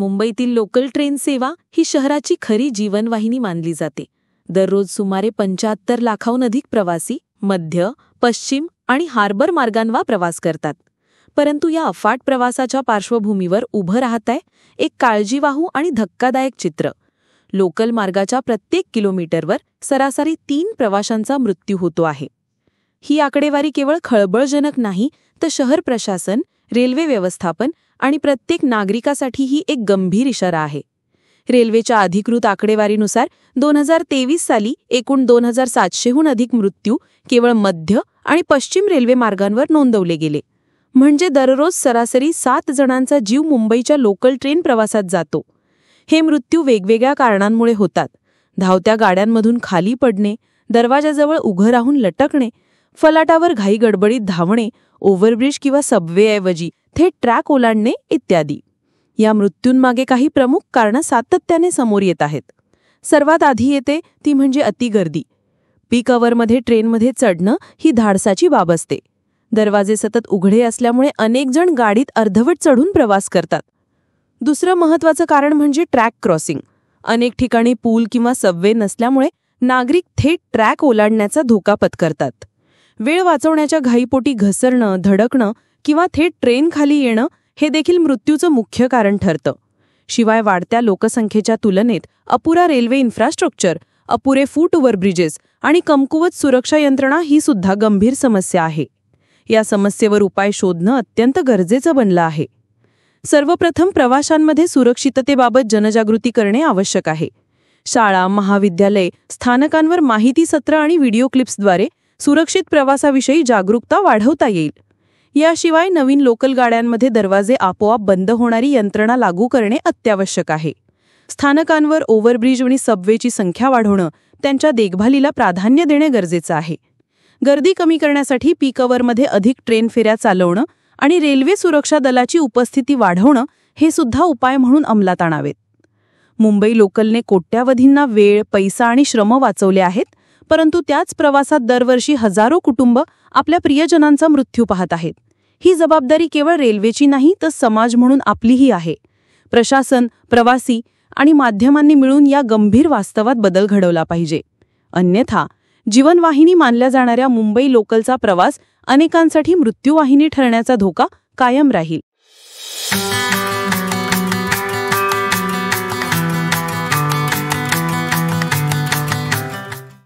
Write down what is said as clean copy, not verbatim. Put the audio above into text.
मुंबईतील local train सेवा ही शहराची खरी जीवनवाहिनी मानली जाते. दररोज सुमारे 75 लाखाहून अधिक प्रवासी मध्य, पश्चिम आणि हार्बर मार्गांवर प्रवास करतात. परंतु या अफाट प्रवासाच्या पार्श्वभूमीवर उभं राहतंय एक काळजीवाहू आणि धक्कादायक चित्र. लोकल मार्गाच्या प्रत्येक किलोमीटरवर सरासरी 3 प्रवाशांचा मृत्यू होतो आहे. ही आकडेवारी केवळ खळबळजनक नाही, तर शहर प्रशासन, रेल्वे व्यवस्थापन आणि प्रत्येक नागरिकासाठी ही एक गंभीर इशारा आहे. रेल्वेच्या अधिकृत आकडेवारीनुसार 2023 साली एकूण 2700हून अधिक मृत्यू केवळ मध्य आणि पश्चिम रेल्वे मार्गांवर नोंदवले गेले. म्हणजे दररोज सरासरी 7 जणांचा जीव मुंबईच्या लोकल ट्रेन प्रवासात जातो. हे मृत्यू वेगवेगळ्या कारणांमुळे होतात. धावत्या गाड्यांमधून खाली पडणे, दरवाजाजवळ उभं राहून लटकणे, फलाटावर घाईगडबडीत धावणे, ओव्हरब्रिज किंवा सबवेऐवजी थेट ट्रॅक ओलांडणे इत्यादी. या मृत्यूंमागे काही प्रमुख कारणं सातत्याने समोर येत आहेत. सर्वात आधी येते ती म्हणजे अतिगर्दी. पीक अवरमध्ये ट्रेनमध्ये चढणं ही धाडसाची बाब असते. दरवाजे सतत उघडे असल्यामुळे अनेक जण गाडीत अर्धवट चढून प्रवास करतात. दुसरं महत्त्वाचं कारण म्हणजे ट्रॅक क्रॉसिंग. अनेक ठिकाणी पूल किंवा सबवे नसल्यामुळे नागरिक थेट ट्रॅक ओलांडण्याचा धोका पत्करतात. वेळ वाचवण्याच्या घाईपोटी घसरणं, धडकणं किंवा थेट ट्रेन खाली येणं हे देखील मृत्यूचं मुख्य कारण ठरतं. शिवाय वाढत्या लोकसंख्येच्या तुलनेत अपुरा रेल्वे इन्फ्रास्ट्रक्चर, अपुरे फूट ओव्हरब्रिजेस आणि कमकुवत सुरक्षा यंत्रणा ही सुद्धा गंभीर समस्या आहे. या समस्येवर उपाय शोधणं अत्यंत गरजेचं बनलं आहे. सर्वप्रथम प्रवाशांमध्ये सुरक्षिततेबाबत जनजागृती करणे आवश्यक आहे. शाळा, महाविद्यालय, स्थानकांवर माहिती सत्र आणि व्हिडिओ क्लिप्सद्वारे सुरक्षित प्रवासाविषयी जागरूकता वाढवता येईल. याशिवाय नवीन लोकल गाड्यांमध्ये दरवाजे आपोआप बंद होणारी यंत्रणा लागू करणे अत्यावश्यक आहे. स्थानकांवर ओव्हरब्रिज आणि सबवेची संख्या वाढवणं, त्यांच्या देखभालीला प्राधान्य देणे गरजेचं आहे. गर्दी कमी करण्यासाठी पीक अवरमध्ये अधिक ट्रेन फेऱ्या चालवणं आणि रेल्वे सुरक्षा दलाची उपस्थिती वाढवणं हे सुद्धा उपाय म्हणून अंमलात आणावेत. मुंबई लोकलने कोट्यावधींना वेळ, पैसा आणि श्रम वाचवले आहेत, परंतु त्याच प्रवासात दरवर्षी हजारो कुटुंब आपल्या प्रियजनांचा मृत्यू पाहत आहेत. ही जबाबदारी केवळ रेल्वेची नाही, तर समाज म्हणून आपलीही आहे. प्रशासन, प्रवासी आणि माध्यमांनी मिळून या गंभीर वास्तवात बदल घडवला पाहिजे. अन्यथा जीवनवाहिनी मानल्या जाणाऱ्या मुंबई लोकलचा प्रवास अनेकांसाठी मृत्यूवाहिनी ठरण्याचा धोका कायम राहील.